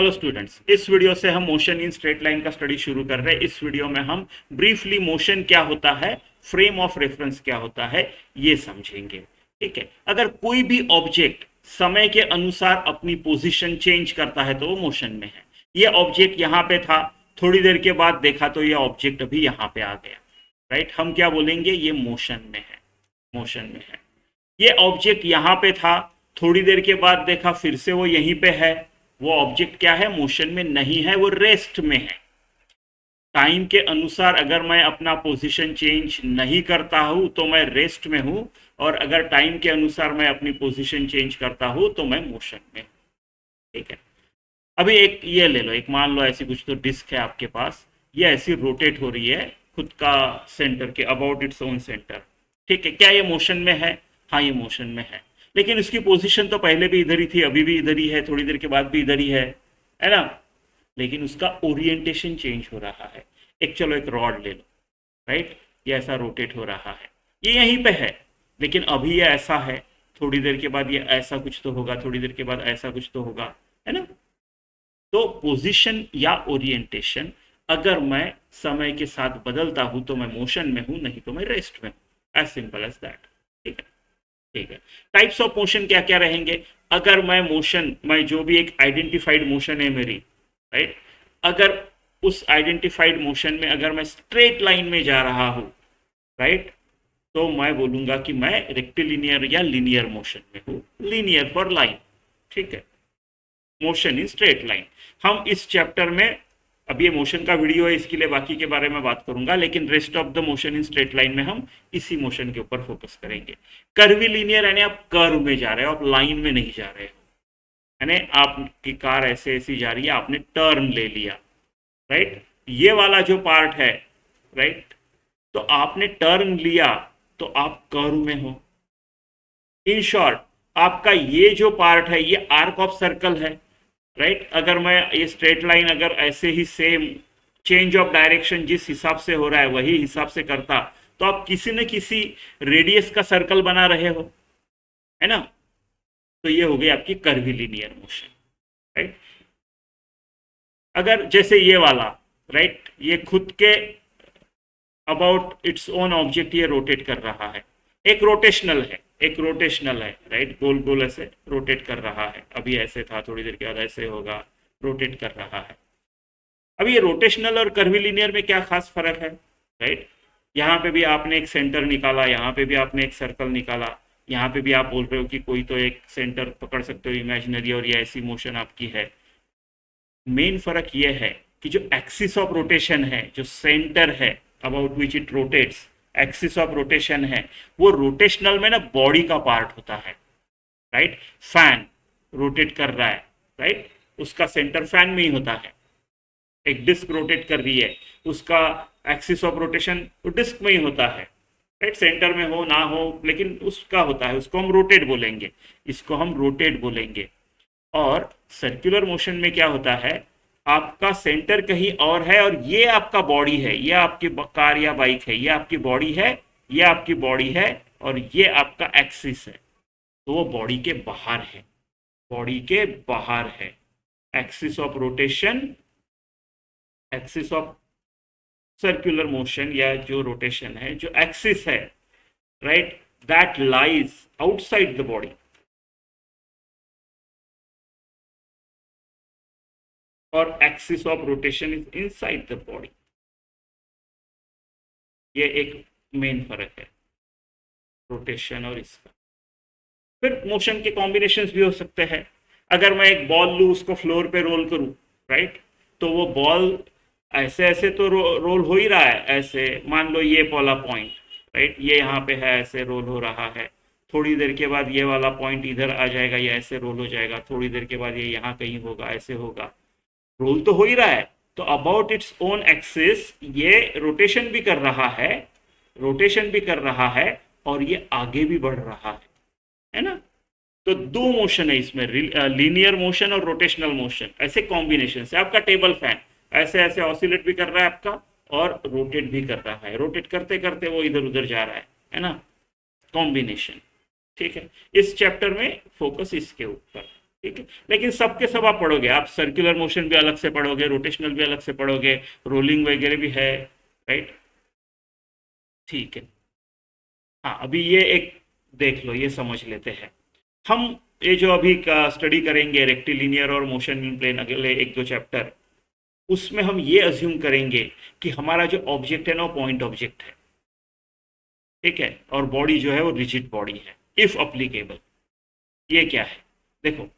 Hello students, इस video से हम मोशन इन स्ट्रेट लाइन का स्टडी शुरू कर रहे हैं। इस वीडियो में हम ब्रीफली मोशन क्या होता है, फ्रेम ऑफ रेफरेंस क्या होता है, ये समझेंगे। ठीक है, अगर कोई भी ऑब्जेक्ट समय के अनुसार अपनी पोजीशन चेंज करता है तो वो मोशन में है। ये ऑब्जेक्ट यहाँ पे था, थोड़ी देर के बाद देखा तो ये ऑब्जेक्ट अभी यहाँ पे आ गया। राइट, हम क्या बोलेंगे, ये मोशन में है, मोशन में है। ये ऑब्जेक्ट यहाँ पे था, थोड़ी देर के बाद देखा फिर से वो यहीं पे है। वो ऑब्जेक्ट क्या है, मोशन में नहीं है, वो रेस्ट में है। टाइम के अनुसार अगर मैं अपना पोजीशन चेंज नहीं करता हूं तो मैं रेस्ट में हूं, और अगर टाइम के अनुसार मैं अपनी पोजीशन चेंज करता हूं तो मैं मोशन में हूं। ठीक है, अभी एक ये ले लो, एक मान लो ऐसी कुछ तो डिस्क है आपके पास, ये ऐसी रोटेट हो रही है खुद का सेंटर के अबाउट इट्स ओन सेंटर। ठीक है, क्या ये मोशन में है? हाँ, ये मोशन में है, लेकिन उसकी पोजीशन तो पहले भी इधर ही थी, अभी भी इधर ही है, थोड़ी देर के बाद भी इधर ही है ना। लेकिन उसका ओरिएंटेशन चेंज हो रहा है। एक चलो एक रॉड ले लो, राइट, ये ऐसा रोटेट हो रहा है, ये यहीं पे है, लेकिन अभी ये ऐसा है, थोड़ी देर के बाद ये ऐसा कुछ तो होगा, थोड़ी देर के बाद ऐसा कुछ तो होगा, है ना। तो पोजीशन या ओरिएंटेशन अगर मैं समय के साथ बदलता हूं तो मैं मोशन में हूं, नहीं तो मैं रेस्ट में हूं। As simple as that. ठीक है, ठीक है। टाइप्स ऑफ मोशन क्या क्या रहेंगे? अगर मैं मोशन, मैं जो भी एक आइडेंटिफाइड मोशन है मेरी, राइट, अगर उस आइडेंटिफाइड मोशन में अगर मैं स्ट्रेट लाइन में जा रहा हूं, राइट, तो मैं बोलूंगा कि मैं रेक्टिलिनियर या लिनियर मोशन में हूं। Linear for line. ठीक है, मोशन इन स्ट्रेट लाइन। हम इस चैप्टर में, अब ये मोशन का वीडियो है इसके लिए बाकी के बारे में बात करूंगा, लेकिन rest of the motion in straight line में हम इसी मोशन के ऊपर फोकस करेंगे। कर्वीलिनियर यानी आप कर्व में जा रहे हो, आप लाइन में नहीं जा रहे हो। यानी आपकी कार ऐसे ऐसी जा रही है, आपने टर्न ले लिया, राइट, ये वाला जो पार्ट है, राइट, तो आपने टर्न लिया तो आप कर्व में हो। इन शॉर्ट, आपका ये जो पार्ट है ये आर्क ऑफ सर्कल है, राइट। अगर मैं ये स्ट्रेट लाइन अगर ऐसे ही सेम चेंज ऑफ डायरेक्शन जिस हिसाब से हो रहा है वही हिसाब से करता, तो आप किसी न किसी रेडियस का सर्कल बना रहे हो, है ना। तो ये हो गई आपकी कर्वीलिनियर मोशन, राइट। अगर जैसे ये वाला, राइट, ये खुद के अबाउट इट्स ओन ऑब्जेक्ट ये रोटेट कर रहा है, एक रोटेशनल है, एक रोटेशनल है, राइट, गोल गोल ऐसे रोटेट कर रहा है। अभी ऐसे था, थोड़ी देर के बाद ऐसे होगा, रोटेट कर रहा है। अभी ये रोटेशनल और कर्वीलिनियर में क्या खास फर्क है, राइट। यहाँ पे भी आपने एक सेंटर निकाला, यहाँ पे भी आपने एक सर्कल निकाला, यहाँ पे भी आप बोल रहे हो कि कोई तो एक सेंटर पकड़ सकते हो इमेजिनरी, और ये ऐसी मोशन आपकी है। मेन फर्क ये है कि जो एक्सिस ऑफ रोटेशन है, जो सेंटर है about which it rotates, axis of rotation है, वो रोटेशनल में ना बॉडी का पार्ट होता है, राइट। फैन रोटेट कर रहा है, राइट, उसका सेंटर फैन में ही होता है। एक डिस्क रोटेट कर रही है, उसका एक्सिस ऑफ रोटेशन डिस्क में ही होता है, राइट, सेंटर में हो ना हो, लेकिन उसका होता है, उसको हम रोटेट बोलेंगे, इसको हम रोटेट बोलेंगे। और सर्कुलर मोशन में क्या होता है, आपका सेंटर कहीं और है और ये आपका बॉडी है, ये आपकी कार या बाइक है, ये आपकी बॉडी है, ये आपकी बॉडी है, और ये आपका एक्सिस है, तो वो बॉडी के बाहर है, बॉडी के बाहर है। Axis of rotation, axis of circular motion या जो रोटेशन है, जो एक्सिस है, right, that lies outside the body, और axis of rotation is inside the body. ये एक मेन फर्क है रोटेशन और इसका। फिर मोशन के कॉम्बिनेशंस भी हो सकते हैं। अगर मैं एक बॉल लूँ, उसको फ्लोर पे रोल करूँ, राइट, तो वो बॉल ऐसे ऐसे तो रोल हो ही रहा है, ऐसे मान लो ये वाला पॉइंट, राइट, ये यहाँ पे है, ऐसे रोल हो रहा है। थोड़ी देर के बाद ये वाला पॉइंट इधर आ जाएगा, ये ऐसे रोल हो जाएगा, थोड़ी देर के बाद ये यहाँ कहीं होगा, ऐसे होगा, रोल तो हो ही रहा है। तो अबाउट इट्स ओन एक्सिस ये रोटेशन भी कर रहा है, रोटेशन भी कर रहा है, और ये आगे भी बढ़ रहा है ना। तो दो मोशन है इसमें, लीनियर मोशन और रोटेशनल मोशन, ऐसे कॉम्बिनेशन से। आपका टेबल फैन ऐसे ऐसे ऑसिलेट भी कर रहा है आपका, और रोटेट भी कर रहा है, रोटेट करते करते वो इधर उधर जा रहा है ना, कॉम्बिनेशन। ठीक है, इस चैप्टर में फोकस इसके ऊपर। ठीक है, लेकिन सबके सब आप पढ़ोगे, आप सर्कुलर मोशन भी अलग से पढ़ोगे, रोटेशनल भी अलग से पढ़ोगे, रोलिंग वगैरह भी है, राइट। ठीक है। हाँ, अभी ये एक देख लो, ये समझ लेते हैं हम। ये जो अभी का स्टडी करेंगे रेक्टिलिनियर और मोशन इन प्लेन, अगले एक दो चैप्टर, उसमें हम ये अज्यूम करेंगे कि हमारा जो ऑब्जेक्ट है ना वो पॉइंट ऑब्जेक्ट है, ठीक है, और बॉडी जो है वो रिजिड बॉडी है, इफ अप्लीकेबल। ये क्या है, देखो,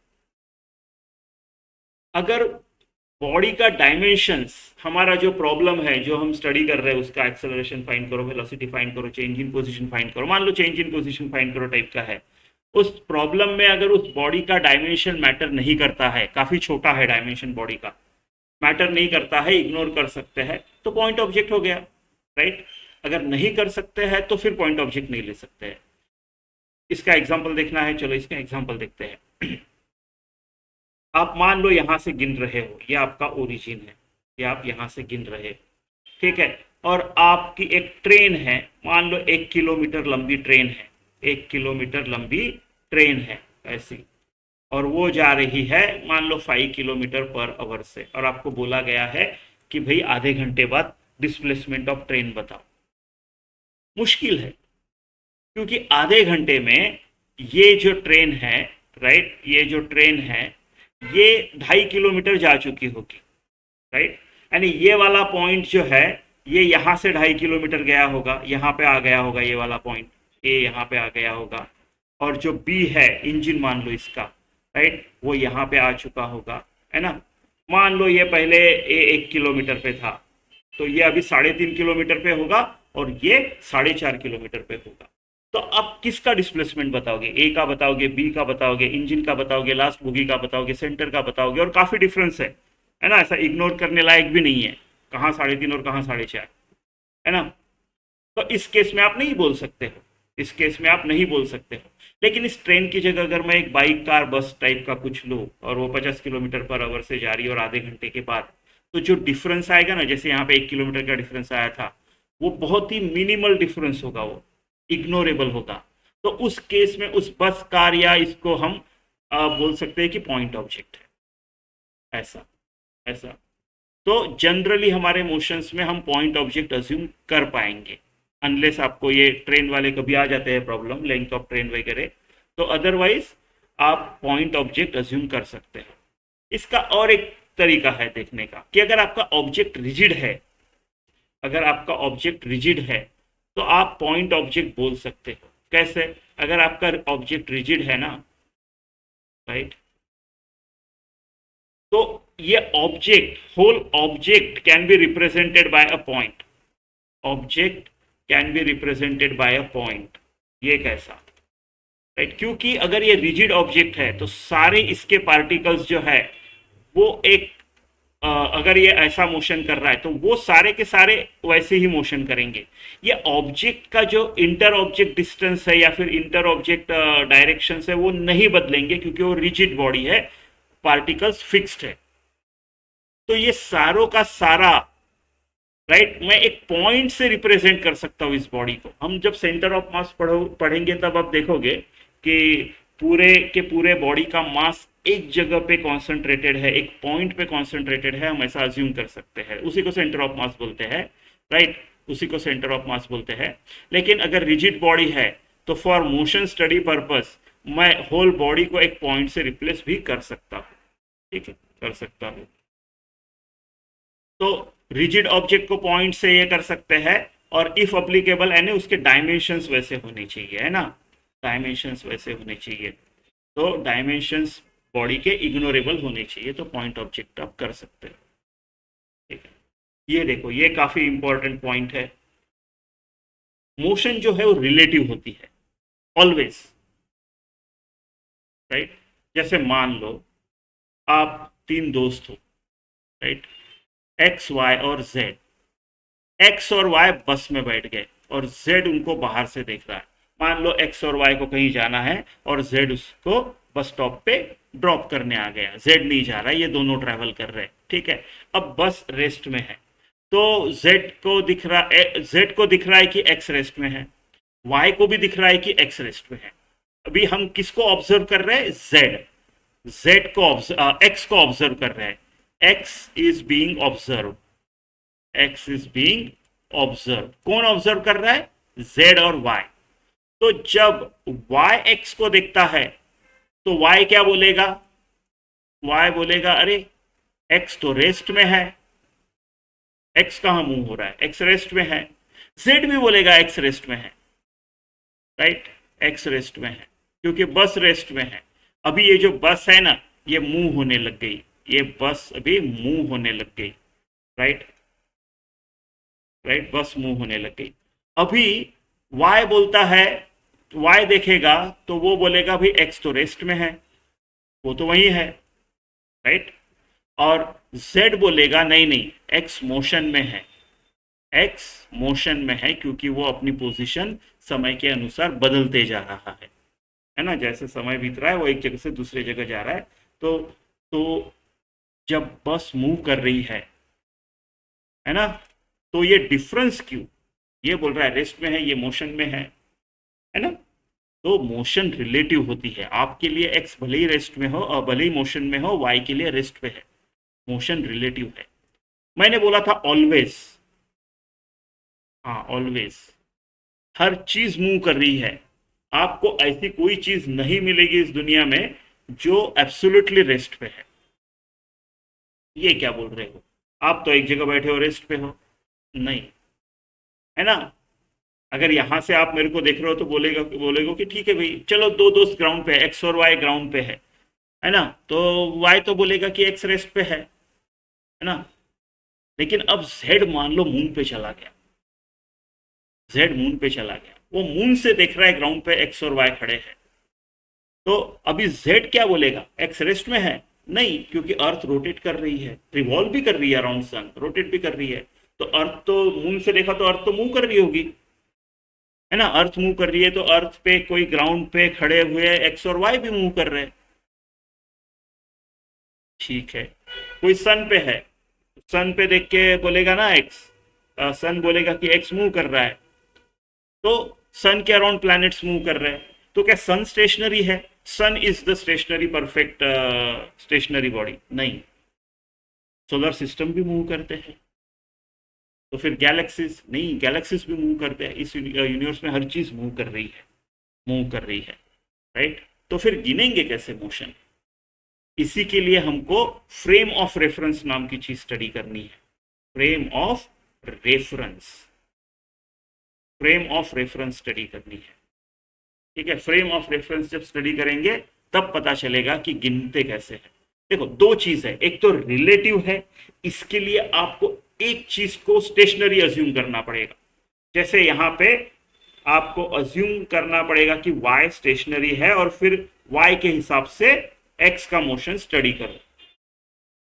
अगर बॉडी का डायमेंशंस, हमारा जो प्रॉब्लम है जो हम स्टडी कर रहे हैं उसका, एक्सेलरेशन फाइंड करो, वेलोसिटी फाइंड करो, चेंज इन पोजीशन फाइंड करो, मान लो चेंज इन पोजीशन फाइंड करो टाइप का है, उस प्रॉब्लम में अगर उस बॉडी का डायमेंशन मैटर नहीं करता है, काफी छोटा है डायमेंशन बॉडी का, मैटर नहीं करता है, इग्नोर कर सकते हैं, तो पॉइंट ऑब्जेक्ट हो गया, राइट। अगर नहीं कर सकते हैं तो फिर पॉइंट ऑब्जेक्ट नहीं ले सकते हैं। इसका एग्जाम्पल देखना है, चलो इसका एग्जाम्पल देखते हैं। आप मान लो यहां से गिन रहे हो, ये आपका ओरिजिन है, ये आप यहां से गिन रहे हो, ठीक है, और आपकी एक ट्रेन है, मान लो 1 किलोमीटर लंबी ट्रेन है, 1 किलोमीटर लंबी ट्रेन है ऐसी, और वो जा रही है मान लो 5 किलोमीटर पर आवर से, और आपको बोला गया है कि भाई आधे घंटे बाद डिस्प्लेसमेंट ऑफ ट्रेन बताओ। मुश्किल है, क्योंकि आधे घंटे में ये जो ट्रेन है, राइट, ये जो ट्रेन है ये 2.5 किलोमीटर जा चुकी होगी, राइट, यानी ये वाला पॉइंट जो है ये यहाँ से 2.5 किलोमीटर गया होगा, यहाँ पे आ गया होगा, ये वाला पॉइंट ए यहाँ पे आ गया होगा, और जो बी है इंजन मान लो इसका, राइट, वो यहाँ पे आ चुका होगा, है ना। मान लो ये पहले ए 1 किलोमीटर पे था, तो ये अभी 3.5 किलोमीटर पे होगा, और ये 4.5 किलोमीटर पे होगा। तो अब किसका डिस्प्लेसमेंट बताओगे, ए का बताओगे, बी का बताओगे, इंजन का बताओगे, लास्ट बोगी का बताओगे, सेंटर का बताओगे, और काफी डिफरेंस है ना, ऐसा इग्नोर करने लायक भी नहीं है, कहाँ 3.5 और कहाँ 4.5, है ना। तो इस केस में आप नहीं बोल सकते हो, इस केस में आप नहीं बोल सकते हो। लेकिन इस ट्रेन की जगह अगर मैं एक बाइक, कार, बस टाइप का कुछ लूँ, और वो 50 किलोमीटर पर आवर से जा रही है और आधे घंटे के बाद, तो जो डिफरेंस आएगा ना, जैसे यहाँ पे 1 किलोमीटर का डिफरेंस आया था, वो बहुत ही मिनिमल डिफरेंस होगा, वो इग्नोरेबल होगा। तो उस केस में उस बस, कार या इसको हम बोल सकते हैं कि पॉइंट ऑब्जेक्ट है, ऐसा ऐसा। तो जनरली हमारे मोशंस में हम पॉइंट ऑब्जेक्ट अज्यूम कर पाएंगे, अनलेस आपको ये ट्रेन वाले कभी आ जाते हैं प्रॉब्लम, लेंथ ऑफ ट्रेन वगैरह, तो अदरवाइज आप पॉइंट ऑब्जेक्ट अज्यूम कर सकते हैं। इसका और एक तरीका है देखने का, कि अगर आपका ऑब्जेक्ट रिजिड है, अगर आपका ऑब्जेक्ट रिजिड है तो आप पॉइंट ऑब्जेक्ट बोल सकते हो। कैसे, अगर आपका ऑब्जेक्ट रिजिड है ना, राइट, तो ये object, whole object can be represented by a point, object can be represented by a point. ये कैसा, राइट, क्योंकि अगर ये रिजिड ऑब्जेक्ट है तो सारे इसके पार्टिकल्स जो है वो एक, अगर ये ऐसा मोशन कर रहा है तो वो सारे के सारे वैसे ही मोशन करेंगे। ये ऑब्जेक्ट का जो इंटर ऑब्जेक्ट डिस्टेंस है या फिर इंटर ऑब्जेक्ट डायरेक्शन है वो नहीं बदलेंगे, क्योंकि वो रिजिड बॉडी है, पार्टिकल्स फिक्स्ड है। तो ये सारों का सारा, राइट, मैं एक पॉइंट से रिप्रेजेंट कर सकता हूँ इस बॉडी को। हम जब सेंटर ऑफ मास पढ़ेंगे तब आप देखोगे कि पूरे के पूरे बॉडी का मास एक जगह पे कॉन्सेंट्रेटेड है, एक पॉइंट पे कॉन्सेंट्रेटेड है, हम ऐसा अज्यूम कर सकते हैं, उसी को सेंटर ऑफ मास बोलते हैं, राइट, उसी को सेंटर ऑफ मास बोलते हैं। लेकिन अगर रिजिड बॉडी है तो फॉर मोशन स्टडी पर्पस मैं होल बॉडी को एक पॉइंट से रिप्लेस भी कर सकता हूँ, ठीक है, कर सकता हूँ। तो रिजिड ऑब्जेक्ट को पॉइंट से ये कर सकते हैं, और इफ अप्लीकेबल यानी उसके डायमेंशंस वैसे होने चाहिए, है ना, डायमेंशंस वैसे होने चाहिए, तो डायमेंशंस बॉडी के इग्नोरेबल होने चाहिए, तो पॉइंट ऑब्जेक्ट आप कर सकते हो, ठीक है। ये देखो, ये काफी इंपॉर्टेंट पॉइंट है। मोशन जो है वो रिलेटिव होती है ऑलवेज, राइट। जैसे मान लो आप 3 दोस्त हो, राइट, एक्स, वाई और जेड। एक्स और वाई बस में बैठ गए और जेड उनको बाहर से देख रहा है। मान लो एक्स और वाई को कहीं जाना है और जेड उसको बस स्टॉप पे ड्रॉप करने आ गया, जेड नहीं जा रहा, ये दोनों ट्रैवल कर रहे हैं, ठीक है। अब बस रेस्ट में है, तो जेड को दिख रहा है कि एक्स रेस्ट में है, वाई को भी दिख रहा है कि एक्स रेस्ट में है। अभी हम किसको ऑब्जर्व कर रहे हैं, जेड। जेड को एक्स को ऑब्जर्व कर रहा है, x is being observe, x is being observe. कौन ऑब्जर्व कर रहा है? जेड और वाई। तो जब वाई एक्स को देखता है तो वाई क्या बोलेगा? वाई बोलेगा अरे एक्स तो रेस्ट में है, एक्स कहां मूव हो रहा है, एक्स रेस्ट में है। जेड भी बोलेगा एक्स रेस्ट में है, राइट, एक्स रेस्ट में है क्योंकि बस रेस्ट में है। अभी ये जो बस है ना, ये मूव होने लग गई, ये बस अभी मूव होने लग गई, राइट, राइट, बस मूव होने लग गई। अभी वाई बोलता है, वाई देखेगा तो वो बोलेगा भाई एक्स तो रेस्ट में है, वो तो वही है, राइट। और जेड बोलेगा नहीं नहीं, एक्स मोशन में है, एक्स मोशन में है क्योंकि वो अपनी पोजीशन समय के अनुसार बदलते जा रहा है ना, जैसे समय बीत रहा है वो एक जगह से दूसरे जगह जा रहा है। तो जब बस मूव कर रही है ना, तो ये डिफरेंस क्यों? ये बोल रहा है रेस्ट में है, ये मोशन में है ना। तो मोशन रिलेटिव होती है, आपके लिए एक्स भले ही रेस्ट में हो और भले ही मोशन में हो, वाई के लिए रेस्ट पे है, मोशन रिलेटिव है। मैंने बोला था ऑलवेज, हाँ ऑलवेज, हर चीज मूव कर रही है। आपको ऐसी कोई चीज नहीं मिलेगी इस दुनिया में जो एब्सोल्युटली रेस्ट पे है। ये क्या बोल रहे हो? आप तो एक जगह बैठे हो, रेस्ट पे हो? नहीं, है ना। अगर यहां से आप मेरे को देख रहे हो तो बोलेगा कि ठीक है भाई, चलो दो दोस्त ग्राउंड पे है, एक्स और वाई ग्राउंड पे है ना, तो वाई तो बोलेगा कि एक्स रेस्ट पे है ना। लेकिन अब जेड मान लो मून पे चला गया, जेड मून पे चला गया, वो मून से देख रहा है ग्राउंड पे एक्स और वाई खड़े हैं। तो अभी जेड क्या बोलेगा? एक्स रेस्ट में है? नहीं, क्योंकि अर्थ रोटेट कर रही है, रिवॉल्व भी कर रही है अराउंड सन, रोटेट भी कर रही है। तो अर्थ तो मून से देखा तो अर्थ तो मूव कर रही होगी, है ना, अर्थ मूव कर रही है, तो अर्थ पे कोई ग्राउंड पे खड़े हुए एक्स और वाई भी मूव कर रहे हैं, ठीक है। कोई सन पे है, सन पे देख के बोलेगा ना एक्स, सन बोलेगा कि एक्स मूव कर रहा है, तो सन के अराउंड प्लैनेट्स मूव कर रहे हैं। तो क्या सन स्टेशनरी है? Sun is the stationary perfect stationary body? नहीं, सोलर सिस्टम भी मूव करते हैं। तो फिर गैलेक्सीज? नहीं, गैलेक्सीज भी मूव करते हैं। इस यूनिवर्स में हर चीज मूव कर रही है, मूव कर रही है, राइट। तो फिर गिनेंगे कैसे मोशन? इसी के लिए हमको फ्रेम ऑफ रेफरेंस नाम की चीज स्टडी करनी है। Frame of reference, frame of reference study करनी है, ठीक है। फ्रेम ऑफ रेफरेंस जब स्टडी करेंगे तब पता चलेगा कि गिनते कैसे हैं। देखो दो चीज है, एक तो रिलेटिव है, इसके लिए आपको एक चीज को स्टेशनरी अज्यूम करना पड़ेगा। जैसे यहां पे आपको अज्यूम करना पड़ेगा कि y स्टेशनरी है और फिर y के हिसाब से x का मोशन स्टडी करो,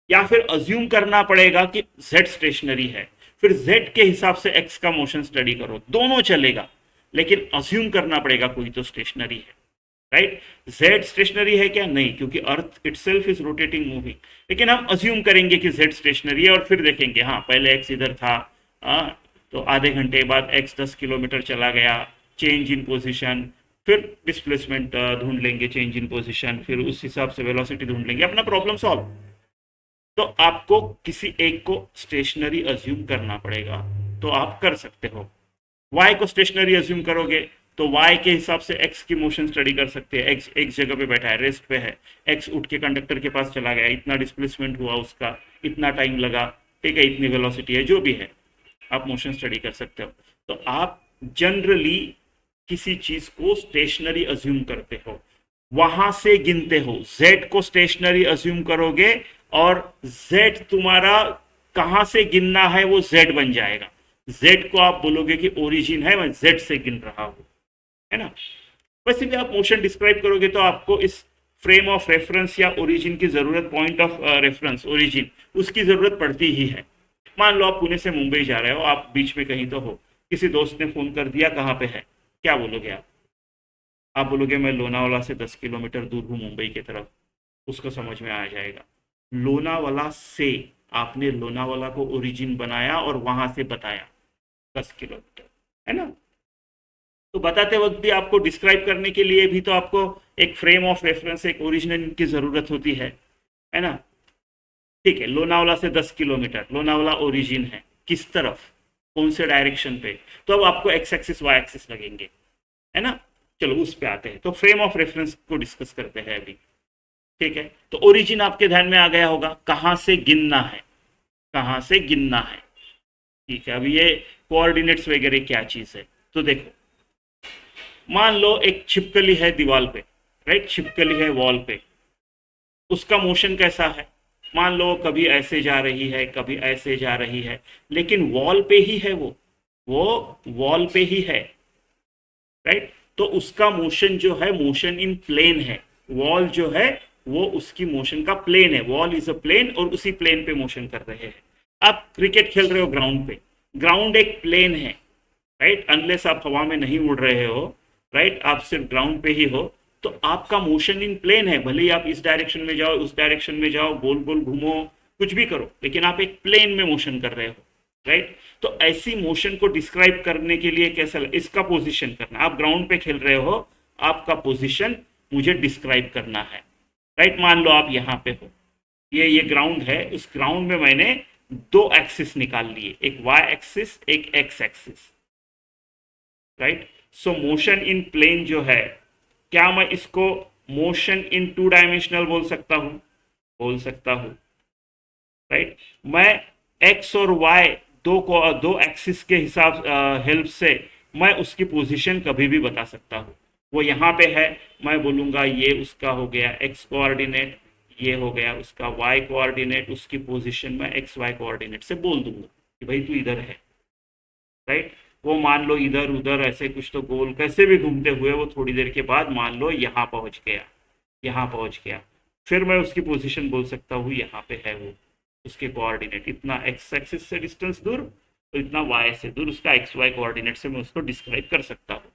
या फिर अज्यूम करना पड़ेगा कि z स्टेशनरी है, फिर z के हिसाब से x का मोशन स्टडी करो, दोनों चलेगा, लेकिन अज्यूम करना पड़ेगा कोई तो स्टेशनरी है, राइट। z स्टेशनरी है क्या? नहीं, क्योंकि अर्थ इटसेल्फ इज रोटेटिंग मूविंग। लेकिन हम अज्यूम करेंगे कि z स्टेशनरी है और फिर देखेंगे हाँ पहले x इधर था, तो आधे घंटे बाद x 10 किलोमीटर चला गया, चेंज इन पोजिशन, फिर डिस्प्लेसमेंट ढूंढ लेंगे, चेंज इन पोजिशन, फिर उस हिसाब से वेलोसिटी ढूंढ लेंगे, अपना प्रॉब्लम सॉल्व। तो आपको किसी एक को स्टेशनरी अज्यूम करना पड़ेगा, तो आप कर सकते हो। y को स्टेशनरी अज्यूम करोगे तो y के हिसाब से x की मोशन स्टडी कर सकते हैं। x एक जगह पे बैठा है, रेस्ट पे है, x उठ के कंडक्टर के पास चला गया, इतना डिस्प्लेसमेंट हुआ उसका, इतना टाइम लगा, ठीक है, इतनी वेलोसिटी है, जो भी है आप मोशन स्टडी कर सकते हो। तो आप जनरली किसी चीज को स्टेशनरी अज्यूम करते हो, वहां से गिनते हो। z को स्टेशनरी अज्यूम करोगे और z तुम्हारा कहां से गिनना है वो z बन जाएगा। z को आप बोलोगे कि ओरिजिन है, मैं z से गिन रहा हूं, है ना। वैसे भी आप मोशन डिस्क्राइब करोगे तो आपको इस फ्रेम ऑफ रेफरेंस या ओरिजिन की जरूरत, पॉइंट ऑफ रेफरेंस ओरिजिन, उसकी जरूरत पड़ती ही है। मान लो आप पुणे से मुंबई जा रहे हो, आप बीच में कहीं तो हो, किसी दोस्त ने फोन कर दिया कहाँ पे है, क्या बोलोगे आप बोलोगे मैं लोनावाला से 10 किलोमीटर दूर हूँ मुंबई की तरफ, उसको समझ में आ जाएगा। लोनावाला से आपने लोनावाला को ओरिजिन बनाया और वहां से बताया 10 किलोमीटर, है ना। तो बताते वक्त भी आपको डिस्क्राइब करने के लिए भी तो आपको एक फ्रेम ऑफ रेफरेंस, एक ओरिजिन की ज़रूरत होती है ना। ठीक है, लोनावला से 10 किलोमीटर, लोनावला ओरिजिन है किस तरफ, कौन से डायरेक्शन पे, तो अब आपको एक्स एक्सिस वाई एक्सिस लगेंगे, है ना। चलो उस पे आते हैं, तो फ्रेम ऑफ रेफरेंस को डिस्कस करते हैं अभी। ठीक है, तो ओरिजिन आपके ध्यान में आ गया होगा, कहाँ से गिनना है, कहाँ से गिनना है। ठीक है, अभी ये कोऑर्डिनेट्स वगैरह क्या चीज़ है, तो देखो मान लो एक छिपकली है दीवार पे, राइट, छिपकली है वॉल पे, उसका मोशन कैसा है, मान लो कभी ऐसे जा रही है कभी ऐसे जा रही है, लेकिन वॉल पे ही है वो वॉल पे ही है, राइट। तो उसका मोशन जो है मोशन इन प्लेन है, वॉल जो है वो उसकी मोशन का प्लेन है, वॉल इज अ प्लेन और उसी प्लेन पे मोशन कर रहे हैं। आप क्रिकेट खेल रहे हो ग्राउंड पे, ग्राउंड एक प्लेन है, राइट, अनलेस आप हवा में नहीं उड़ रहे हो, राइट, आप सिर्फ ग्राउंड पे ही हो, तो आपका मोशन इन प्लेन है, भले ही आप इस डायरेक्शन में जाओ उस डायरेक्शन में जाओ, गोल गोल घूमो, कुछ भी करो, लेकिन आप एक प्लेन में मोशन कर रहे हो, राइट। तो ऐसी मोशन को डिस्क्राइब करने के लिए कैसा, इसका पोजीशन करना, आप ग्राउंड पे खेल रहे हो, आपका पोजीशन मुझे डिस्क्राइब करना है, राइट। मान लो आप यहाँ पे हो, ये ग्राउंड है, उस ग्राउंड में मैंने दो एक्सिस निकाल लिए, एक वाई एक्सिस एक X axis, right. So motion in plane जो है, क्या मैं इसको मोशन इन टू डायमेंशनल बोल सकता हूं, बोल सकता हूं, राइट। मैं एक्स और वाई दो एक्सिस के हिसाब हेल्प से मैं उसकी पोजीशन कभी भी बता सकता हूं। वो यहाँ पे है, मैं बोलूंगा ये उसका हो गया एक्स कोऑर्डिनेट, ये हो गया उसका वाई कोऑर्डिनेट, उसकी पोजीशन मैं एक्स वाई कोऑर्डिनेट से बोल दूंगा कि भाई तू इधर है, राइट। वो मान लो इधर उधर ऐसे कुछ तो गोल कैसे भी घूमते हुए वो थोड़ी देर के बाद मान लो यहाँ पहुंच गया, यहाँ पहुंच गया, फिर मैं उसकी पोजीशन बोल सकता हूँ यहाँ पे है वो, उसके कोऑर्डिनेट इतना एक्स एक्सिस से डिस्टेंस दूर, तो इतना वाई से दूर, उसका एक्स वाई कोऑर्डिनेट से मैं उसको डिस्क्राइब कर सकता हूँ,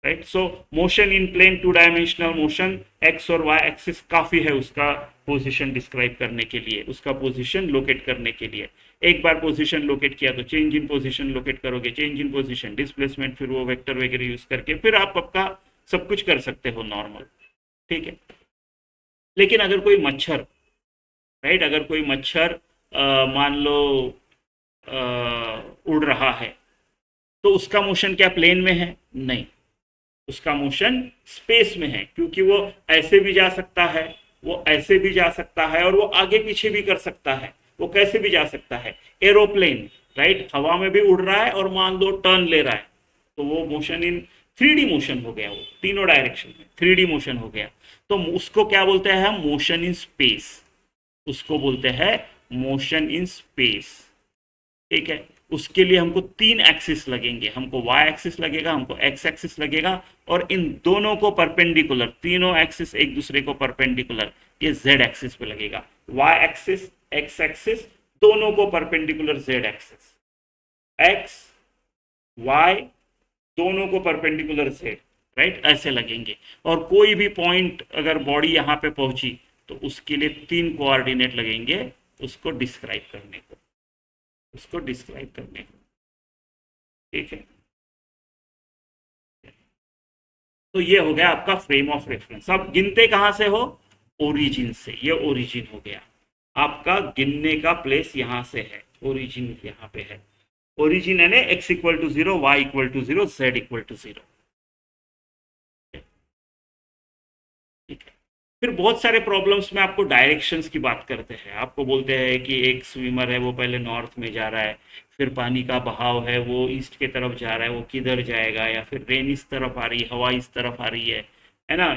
right. So motion in plane two dimensional motion, X और वाई एक्सिस काफी है उसका पोजीशन डिस्क्राइब करने के लिए, उसका पोजीशन लोकेट करने के लिए। एक बार पोजीशन लोकेट किया तो चेंज इन पोजीशन लोकेट करोगे, चेंज इन पोजीशन डिस्प्लेसमेंट, फिर वो वेक्टर वगैरह यूज करके फिर आप आपका सब कुछ कर सकते हो नॉर्मल, ठीक है। लेकिन अगर कोई मच्छर, राइट, अगर कोई मच्छर मान लो उड़ रहा है, तो उसका मोशन क्या प्लेन में है, नहीं, उसका मोशन स्पेस में है, क्योंकि वो ऐसे भी जा सकता है, वो ऐसे भी जा सकता है और वो आगे पीछे भी कर सकता है, वो कैसे भी जा सकता है, एरोप्लेन, राइट, हवा में भी उड़ रहा है और मान लो टर्न ले रहा है, तो वो मोशन इन 3D मोशन हो गया, वो तीनों डायरेक्शन में 3D मोशन हो गया। तो उसको क्या बोलते हैं हम, मोशन इन स्पेस, उसको बोलते हैं मोशन इन स्पेस, ठीक है। उसके लिए हमको 3 एक्सिस लगेंगे, हमको वाई एक्सिस लगेगा, हमको एक्स एक्सिस लगेगा, और इन दोनों को परपेंडिकुलर, तीनों एक्सिस एक दूसरे को परपेंडिकुलर, ये जेड एक्सिस पे लगेगा, वाई एक्सिस एक्स एक्सिस दोनों को perpendicular Z axis, X Y दोनों को परपेंडिकुलर जेड, राइट, ऐसे लगेंगे। और कोई भी पॉइंट अगर बॉडी यहाँ पे पहुंची तो उसके लिए 3 कोऑर्डिनेट लगेंगे उसको डिस्क्राइब करने को, उसको डिस्क्राइब करने को, ठीक है। तो ये हो गया आपका फ्रेम ऑफ रेफरेंस। अब गिनते कहां से हो, ओरिजिन से, ये ओरिजिन हो गया आपका, गिनने का प्लेस यहां से है, ओरिजिन यहां पे है, ओरिजिन है ना, x equal to 0, y equal to 0, z equal to 0, ठीक है। फिर बहुत सारे प्रॉब्लम्स में आपको डायरेक्शंस की बात करते हैं, आपको बोलते हैं कि एक स्विमर है वो पहले नॉर्थ में जा रहा है, फिर पानी का बहाव है वो ईस्ट की तरफ जा रहा है, वो किधर जाएगा, या फिर रेन इस तरफ आ रही है, हवा इस तरफ आ रही है ना,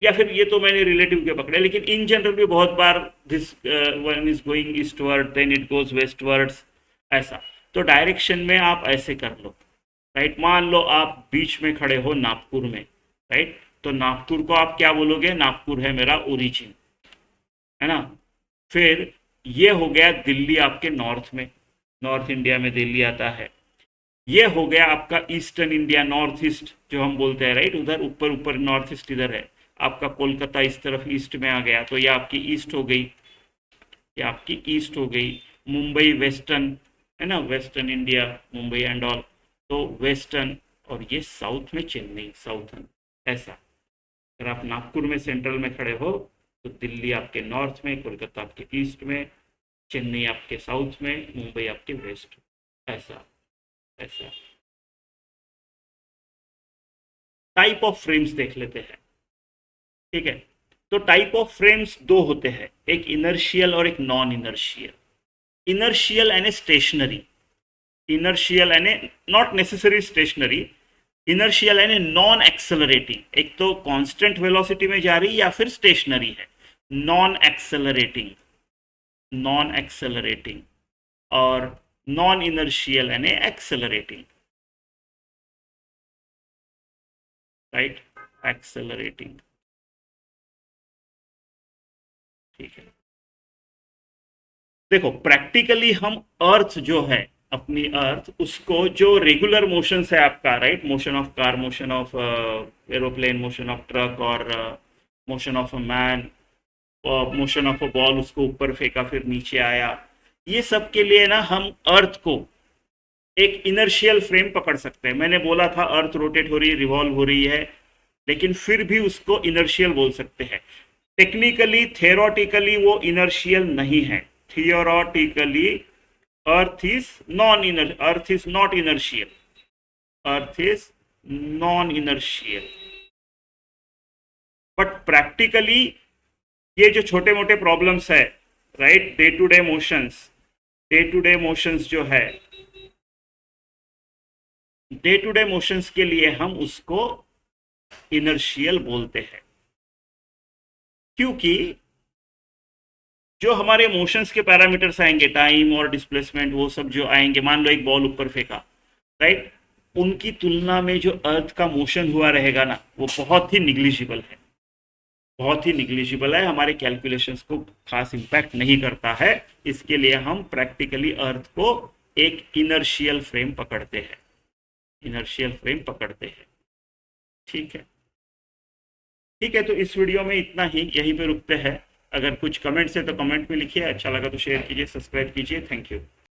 या फिर ये तो मैंने रिलेटिव के पकड़े, लेकिन इन जनरल भी बहुत बार this one is going eastward then it goes westwards, ऐसा। तो डायरेक्शन में आप ऐसे कर लो, राइट। मान लो आप बीच में खड़े हो नागपुर में, राइट, तो नागपुर को आप क्या बोलोगे, नागपुर है मेरा ओरिजिन, है ना। फिर ये हो गया दिल्ली आपके नॉर्थ में, नॉर्थ इंडिया में दिल्ली आता है। ये हो गया आपका ईस्टर्न इंडिया, नॉर्थ ईस्ट जो हम बोलते हैं, राइट, उधर ऊपर ऊपर नॉर्थ ईस्ट इधर है आपका, कोलकाता इस तरफ ईस्ट में आ गया, तो ये आपकी ईस्ट हो गई, ये आपकी ईस्ट हो गई। मुंबई वेस्टर्न है ना, western India, Mumbai and all, तो वेस्टर्न, और ये साउथ में चेन्नई, साउथर्न, ऐसा। अगर आप नागपुर में सेंट्रल में खड़े हो तो दिल्ली आपके नॉर्थ में, कोलकाता आपके ईस्ट में, चेन्नई आपके साउथ में, मुंबई आपके वेस्ट, ऐसा ऐसा। टाइप ऑफ फ्रेम्स देख लेते हैं, ठीक है। तो टाइप ऑफ फ्रेम्स दो होते हैं, एक इनर्शियल और एक नॉन इनर्शियल। इनर्शियल यानी स्टेशनरी, इनर्शियल यानी नॉट नेसेसरी स्टेशनरी, इनर्शियल यानी नॉन एक्सेलरेटिंग, एक तो कांस्टेंट वेलोसिटी में जा रही या फिर स्टेशनरी है। नॉन एक्सेलरेटिंग, नॉन एक्सेलरेटिंग, और नॉन इनर्शियल यानी एक्सेलरेटिंग, राइट, एक्सेलरेटिंग, ठीक है। देखो प्रैक्टिकली हम अर्थ जो है, अपनी अर्थ, उसको जो रेगुलर मोशन है आपका, right, motion of car, motion of aeroplane, motion of truck, और motion of a man, motion of a ball, उसको ऊपर फेंका फिर नीचे आया, ये सब के लिए ना हम अर्थ को एक इनर्शियल फ्रेम पकड़ सकते हैं। मैंने बोला था अर्थ रोटेट हो रही है, रिवॉल्व हो रही है, लेकिन फिर भी उसको इनर्शियल बोल सकते हैं। टेक्निकली थेरोटिकली वो इनर्शियल नहीं है। Theoretically earth is non inner, earth is not inertial, earth is non inertial. But practically ये जो छोटे मोटे प्रॉब्लम्स है, right, day to day motions, day to day motions जो है, डे टू डे मोशंस के लिए हम उसको इनर्शियल बोलते हैं, क्योंकि जो हमारे मोशंस के पैरामीटर्स आएंगे, टाइम और डिस्प्लेसमेंट, वो सब जो आएंगे, मान लो एक बॉल ऊपर फेंका, राइट, उनकी तुलना में जो अर्थ का मोशन हुआ रहेगा ना, वो बहुत ही निग्लिजिबल है, बहुत ही निग्लिजिबल है, हमारे कैलकुलेशंस को खास इम्पैक्ट नहीं करता है। इसके लिए हम प्रैक्टिकली अर्थ को एक इनर्शियल फ्रेम पकड़ते हैं, इनर्शियल फ्रेम पकड़ते हैं, ठीक है। ठीक है, तो इस वीडियो में इतना ही, यहीं पे रुकते हैं। अगर कुछ कमेंट्स है तो कमेंट में लिखिए, अच्छा लगा तो शेयर कीजिए, सब्सक्राइब कीजिए। Thank you.